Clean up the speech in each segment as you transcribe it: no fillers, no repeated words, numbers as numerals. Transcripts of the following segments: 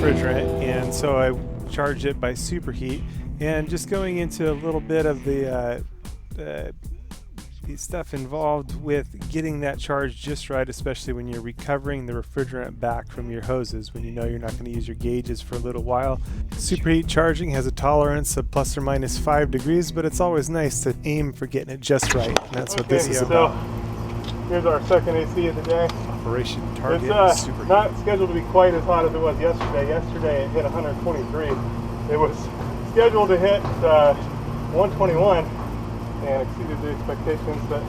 refrigerant, and so I charged it by Superheat. And just going into a little bit of the stuff involved with getting that charge just right, especially when you're recovering the refrigerant back from your hoses when you know you're not going to use your gauges for a little while. Superheat charging has a tolerance of plus or minus 5 degrees, but it's always nice to aim for getting it just right, and that's what this is about. Here's our second AC of the day. Operation Target It's Superheat. not scheduled to be quite as hot as it was yesterday. Yesterday it hit 123. It was scheduled to hit 121 and exceeded the expectations, but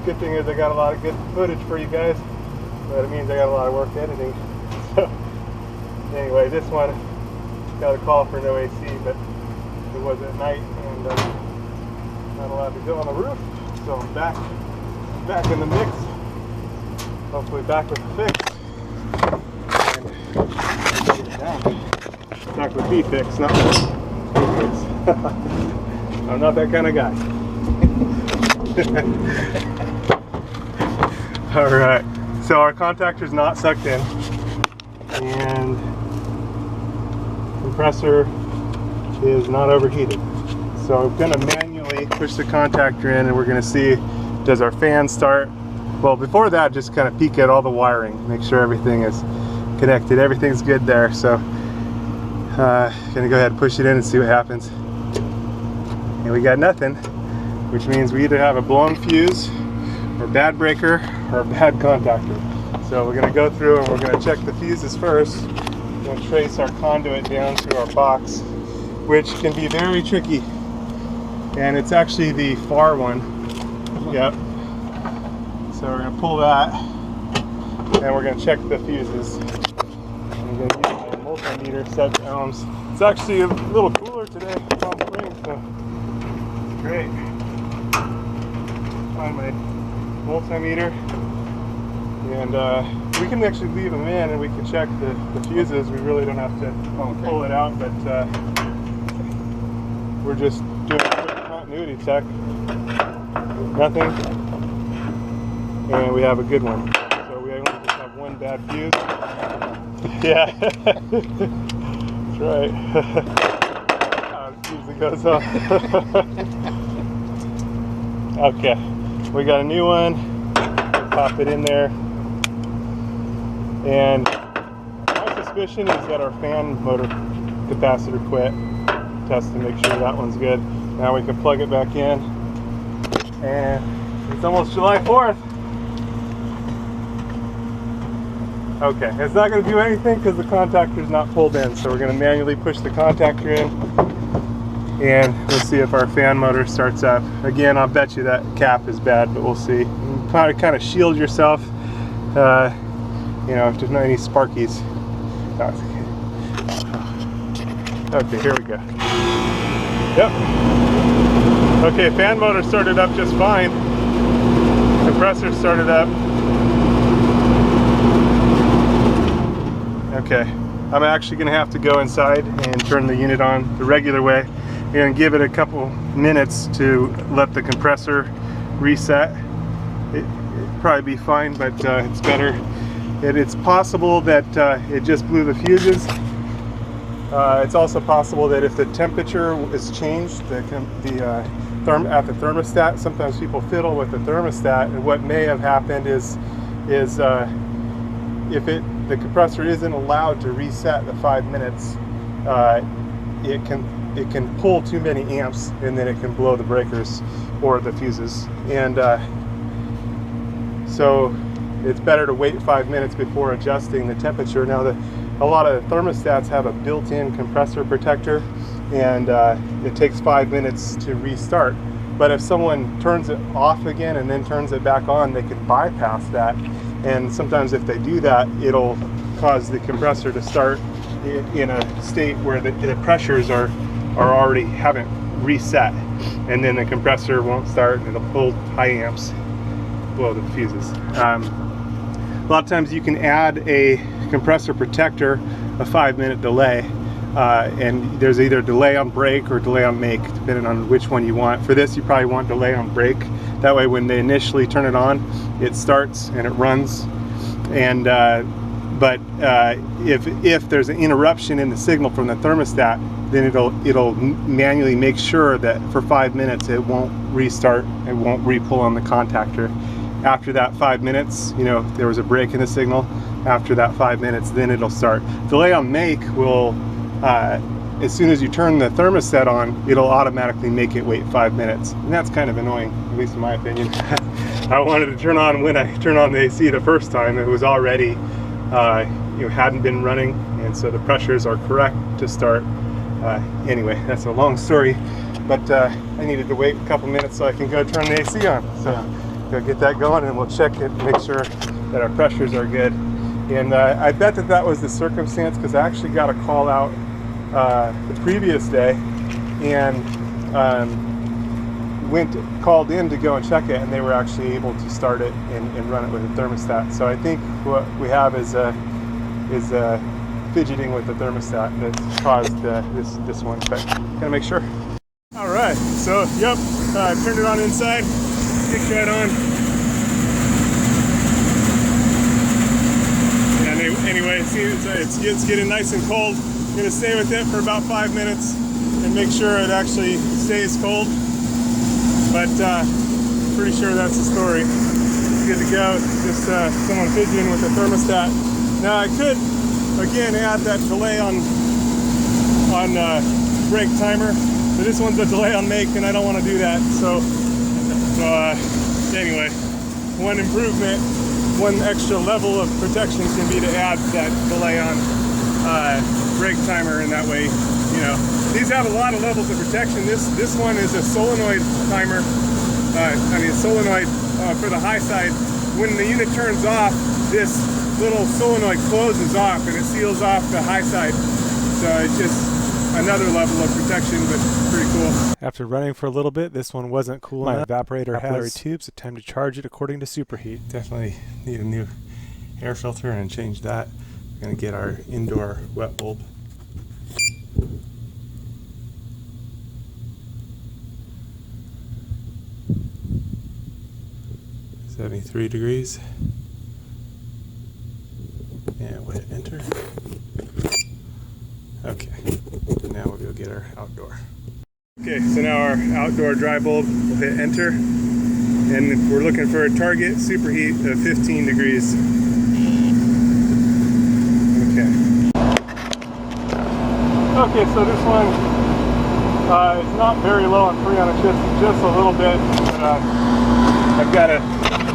good thing is I got a lot of good footage for you guys, but it means I got a lot of work editing. So anyway, this one got a call for no AC, but it was at night and not allowed to go on the roof, so I'm back in the mix, hopefully back with the fix, and get it down. Back with the fix, not with the fix. I'm not that kind of guy. Alright, so our contactor's not sucked in, and compressor is not overheated. So I'm going to manually push the contactor in, and we're going to see, does our fan start? Well, before that, just kind of peek at all the wiring, make sure everything is connected. Everything's good there, so going to go ahead and push it in and see what happens. And we got nothing, which means we either have a blown fuse or bad breaker or a bad contactor. So we're going to go through and we're going to check the fuses first. We're going to trace our conduit down to our box, which can be very tricky. And it's actually the far one. Yep. So we're going to pull that and we're going to check the fuses. I'm going to use my multimeter set to ohms. It's actually a little cooler today, Palm Springs, so great. Find my multimeter, and we can actually leave them in and we can check the fuses. We really don't have to pull it out, but we're just doing a quick continuity check. Nothing, and we have a good one. So we only just have one bad fuse. Yeah, that's right. How it usually goes off. Okay, we got a new one. We'll pop it in there, and my suspicion is that our fan motor capacitor quit. Test to make sure that one's good. Now we can plug it back in, and it's almost July 4th. Okay, it's not going to do anything because the contactor's not pulled in, so we're going to manually push the contactor in, and we'll see if our fan motor starts up. Again, I'll bet you that cap is bad, but we'll see. Kind of shield yourself, you know, if there's not any sparkies. No, it's okay. Okay, here we go. Yep. Okay, fan motor started up just fine. Compressor started up. Okay, I'm actually going to have to go inside and turn the unit on the regular way and give it a couple minutes to let the compressor reset. It'd probably be fine, but it's better. It's possible that it just blew the fuses. It's also possible that if the temperature is changed, at the thermostat, sometimes people fiddle with the thermostat, and what may have happened is if the compressor isn't allowed to reset the 5 minutes, it can pull too many amps, and then it can blow the breakers or the fuses. And so it's better to wait 5 minutes before adjusting the temperature. Now, a lot of thermostats have a built-in compressor protector, and it takes 5 minutes to restart. But if someone turns it off again and then turns it back on, they can bypass that. And sometimes if they do that, it'll cause the compressor to start in a state where the pressures are already haven't reset, and then the compressor won't start and it'll pull high amps, blow the fuses. A lot of times you can add a compressor protector, a 5-minute delay, and there's either delay on break or delay on make, depending on which one you want. For this, you probably want delay on break. That way when they initially turn it on, it starts and it runs, and But if there's an interruption in the signal from the thermostat, then it'll manually make sure that for 5 minutes it won't restart, it won't re-pull on the contactor. After that 5 minutes, you know, if there was a break in the signal, after that 5 minutes, then it'll start. Delay on make will, as soon as you turn the thermostat on, it'll automatically make it wait 5 minutes. And that's kind of annoying, at least in my opinion. I wanted to turn on when I turned on the AC the first time. It was already, you know, hadn't been running, and so the pressures are correct to start. Anyway, that's a long story, but I needed to wait a couple minutes so I can go turn the AC on. So go get that going, and we'll check it, make sure that our pressures are good. And I bet that was the circumstance, because I actually got a call out the previous day, and called in to go and check it, and they were actually able to start it and run it with a thermostat. So I think what we have is fidgeting with the thermostat that caused this one, but gotta make sure. All right, so yep, turned it on inside, kicked right on. And anyway, see, it's getting nice and cold. I'm gonna stay with it for about 5 minutes and make sure it actually stays cold. But pretty sure that's the story. It's good to go. Just someone fidgeting with the thermostat. Now I could again add that delay on brake timer, but this one's a delay on make, and I don't want to do that. So anyway, one improvement, one extra level of protection can be to add that delay on brake timer, and that way, you know, these have a lot of levels of protection. This one is a solenoid timer. Solenoid for the high side. When the unit turns off, this little solenoid closes off and it seals off the high side. So it's just another level of protection, but pretty cool. After running for a little bit, this one wasn't cool enough. My evaporator has tubes, so time to charge it according to Superheat. Definitely need a new air filter and change that. We're gonna get our indoor wet bulb. 73 degrees. And we'll hit enter. Okay, now we'll go get our outdoor. Okay, so now our outdoor dry bulb, we'll hit enter. And we're looking for a target superheat of 15 degrees. Okay. Okay, so this one is not very low on Freon, it's just a little bit. But, I've got a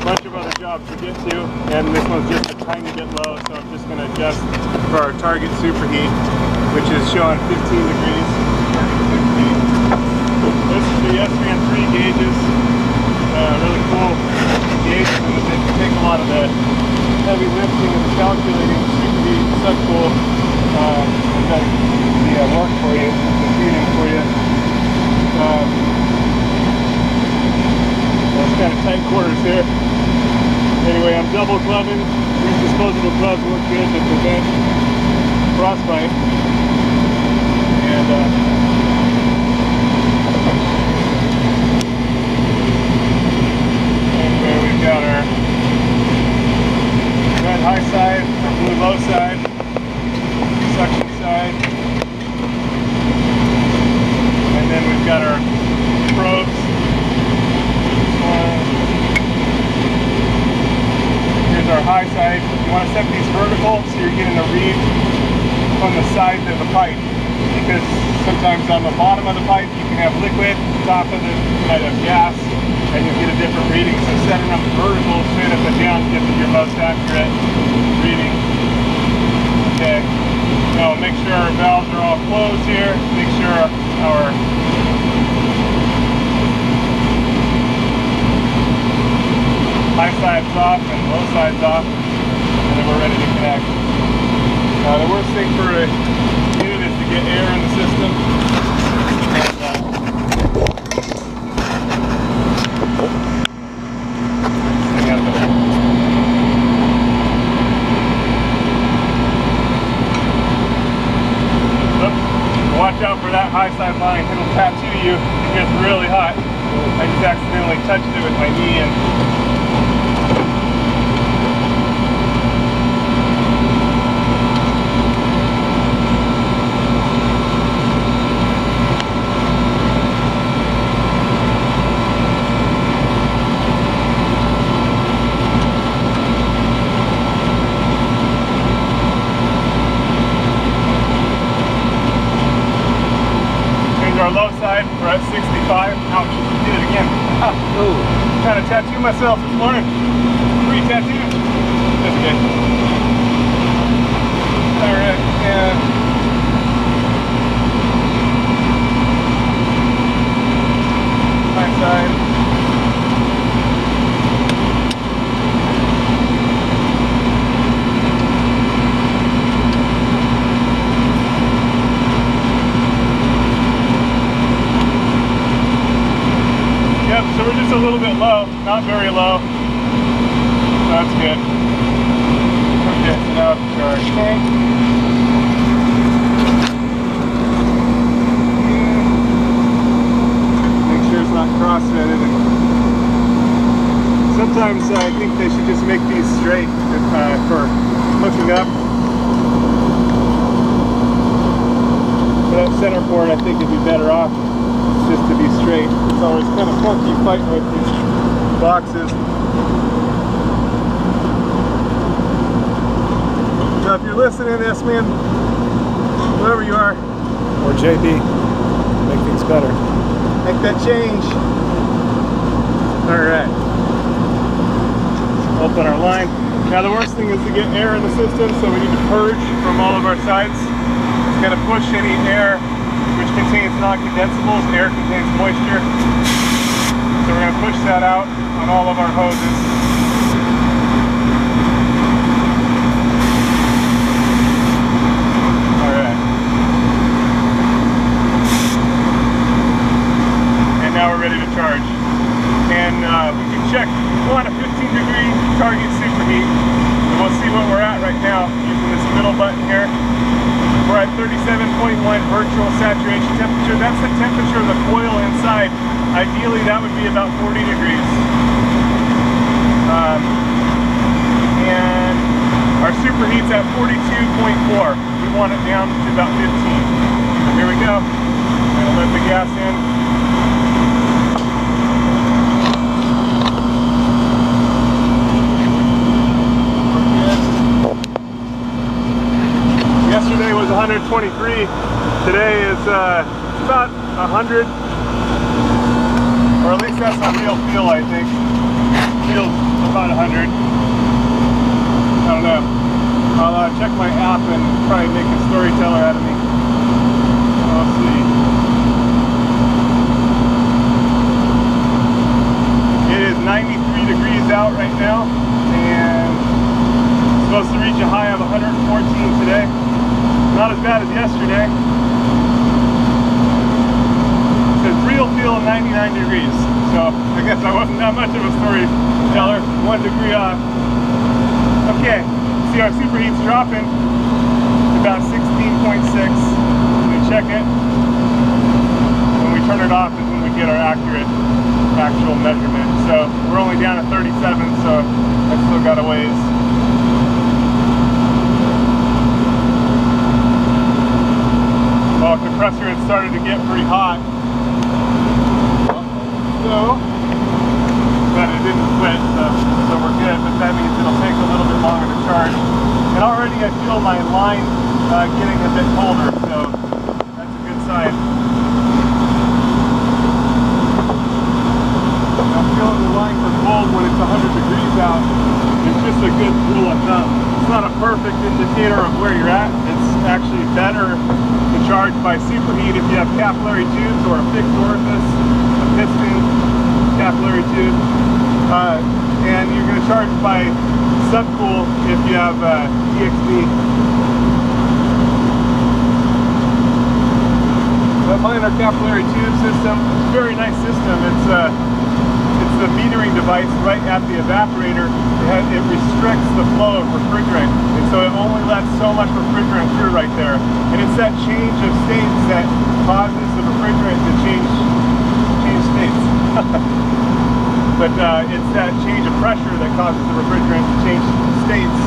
bunch of other jobs to get to, and this one's just a tiny bit low, so I'm just going to adjust for our target superheat, which is showing 15 degrees. This is the S-Band 3 gauges, really cool gauges, and they take a lot of the heavy lifting and calculating superheat. It's so cool. It's got the work for you, the tuning for you. It's kind of tight quarters here. Anyway, I'm double gloving. These disposable gloves work good to prevent frostbite. And anyway, we've got our red high side, our blue low side, suction side, and then we've got our probes. Here's our high side. You want to set these vertical so you're getting a read from the side of the pipe, because sometimes on the bottom of the pipe you can have liquid, top of the have gas, and you'll get a different reading. So setting up vertical straight up and down gives you your most accurate reading. Okay. Now make sure our valves are all closed here. Make sure our high side's off and low side's off, and then we're ready to connect. The worst thing for a unit is to get air in the system. Watch out for that high side line. It'll tattoo you. It gets really hot. I just accidentally touched it with my knee, and our low side. We're at 65. Ouch, did it again. Oh, trying to tattoo myself this morning. Free tattoo. That's okay. Alright, and my side. So we're just a little bit low, not very low. So that's good. Okay, so now it's charged. Okay. Make sure it's not cross-threaded. Sometimes I think they should just make these straight for hooking up. For that center port, I think it'd be better off just to be straight. It's always kind of funky fighting with these boxes. So if you're listening to this, man, whoever you are, Or JB, make things better. make that change. Alright. Open our line. Now the worst thing is to get air in the system, so we need to purge from all of our sides. It's going to push any air which contains non-condensables. Air contains moisture. So we're going to push that out on all of our hoses. Alright. And now we're ready to charge. And we can check, we want a 15-degree target superheat. And we'll see what we're at right now using this middle button here. We're at 37.1 virtual saturation temperature. That's the temperature of the coil inside. Ideally, that would be about 40 degrees. And our superheat's at 42.4. We want it down to about 15. So here we go. I'm going to let the gas in. Yesterday was 123. Today is about 100, or at least that's a real feel. I think feels about 100. I don't know. I'll check my app and probably make a storyteller out of me. I'll see. It is 93 degrees out right now, and it's supposed to reach a high of 114 today. Not as bad as yesterday. It says real feel 99 degrees. So I guess I wasn't that much of a storyteller. 1 degree off. Okay, see our superheat's dropping to about 16.6. When we check it, when we turn it off is when we get our actual measurement. So we're only down at 37, so I've still got a ways. Well, the compressor had started to get pretty hot, but it didn't quit, so we're good. But that means it'll take a little bit longer to charge. And already I feel my line getting a bit colder, so that's a good sign. I'm feeling the line for cold when it's 100 degrees out. It's just a good rule of thumb. It's not a perfect indicator of where you're at. It's actually better to charge by superheat if you have capillary tubes or a fixed orifice, a piston capillary tube. And you're going to charge by subcool if you have DXB. But mine are capillary tube system. It's a very nice system. It's the metering device right at the evaporator. It restricts the flow of refrigerant, and so it only lets so much refrigerant through right there. And it's that change of states that causes the refrigerant to change states. But it's that change of pressure that causes the refrigerant to change states,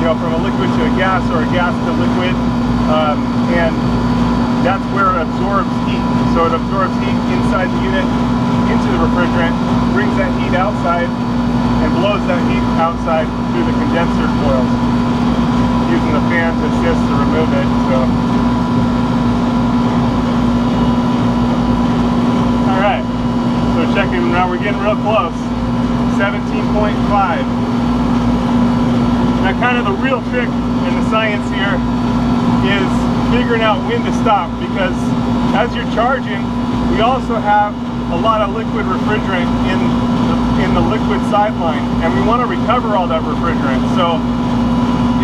from a liquid to a gas or a gas to liquid, and that's where it absorbs heat. So it absorbs heat inside the unit into the refrigerant, brings that heat outside, and blows that heat outside through the condenser coils, using the fan to assist to remove it. So Now we're getting real close. 17.5. Now kind of the real trick in the science here is figuring out when to stop, because as you're charging, we also have a lot of liquid refrigerant in the liquid sideline, and we want to recover all that refrigerant. So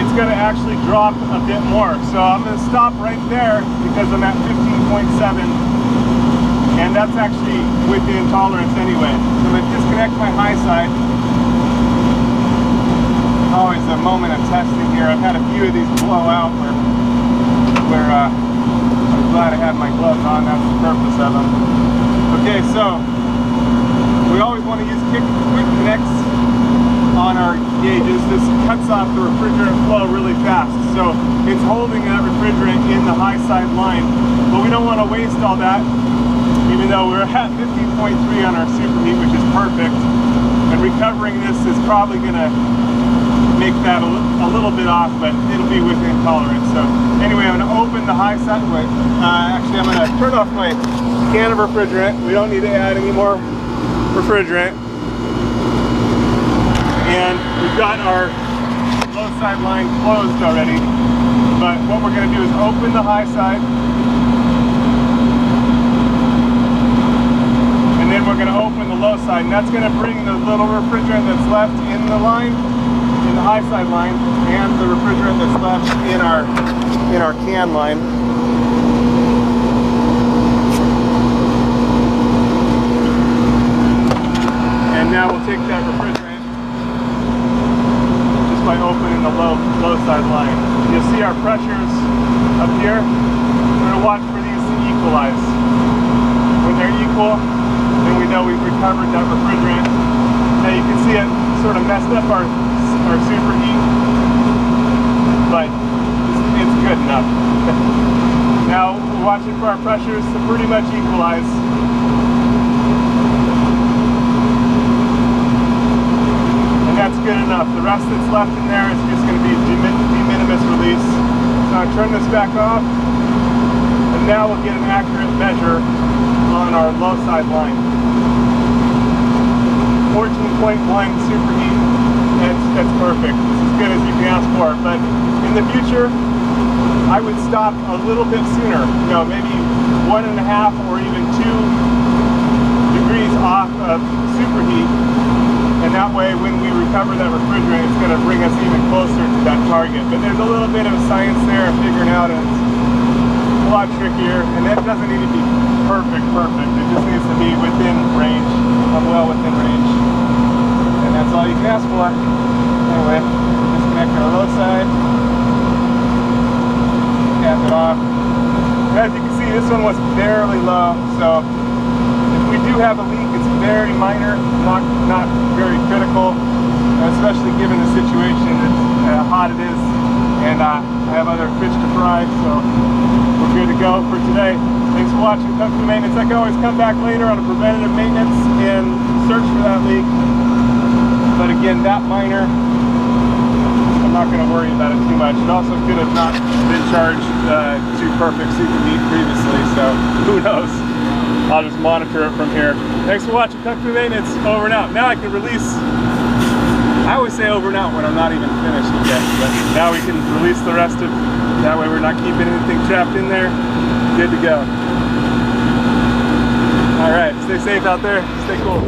it's going to actually drop a bit more. So I'm going to stop right there because I'm at 15.7, and that's actually within tolerance anyway. So I'm going to disconnect my high side. Always a moment of testing here. I've had a few of these blow out where I'm glad I had my gloves on. That's the purpose of them. Okay, so we always want to use quick connects on our gauges. This cuts off the refrigerant flow really fast, so it's holding that refrigerant in the high side line, but we don't want to waste all that, even though we're at 15.3 on our Superheat, which is perfect, and recovering this is probably going to make that a little bit off, but it'll be within tolerance. So anyway, I'm going to open the high side. Actually, I'm going to turn off my can of refrigerant. We don't need to add any more refrigerant. And we've got our low side line closed already. But what we're going to do is open the high side. And then we're going to open the low side. And that's going to bring the little refrigerant that's left in the line, in the high side line, and the refrigerant that's left in our can line. And now we'll take that refrigerant just by opening the low side line. You'll see our pressures up here. We're going to watch for these to equalize. When they're equal, then we know we've recovered that refrigerant. Now you can see it sort of messed up our Superheat, but it's good enough. Now we're watching for our pressures to pretty much equalize. And that's good enough. The rest that's left in there is just going to be de minimis release. So I'll turn this back off, and now we'll get an accurate measure on our low side line. 14.1 Superheat. That's perfect. It's as good as you can ask for. But in the future, I would stop a little bit sooner. You know, maybe 1.5 or even 2 degrees off of Superheat. And that way, when we recover that refrigerant, it's going to bring us even closer to that target. But there's a little bit of science there of figuring out, and it's a lot trickier. And that doesn't need to be perfect. It just needs to be within range. I'm well within range. And that's all you can ask for. Anyway, disconnect our low side. Cap it off. And as you can see, this one was barely low, so if we do have a leak, it's very minor, not very critical, especially given the situation, how hot it is, and I have other fish to fry, so we're good to go for today. Thanks for watching Kung Fu Maintenance. I can always come back later on a preventative maintenance and search for that leak. But again, that minor, I'm not going to worry about it too much. It also could have not been charged to perfect Superheat previously, so who knows? I'll just monitor it from here. Thanks for watching Kung Fu Maintenance. Over and out. Now I can release. I always say over and out when I'm not even finished yet, but now we can release the rest of. That way we're not keeping anything trapped in there. Good to go. All right, stay safe out there. Stay cool.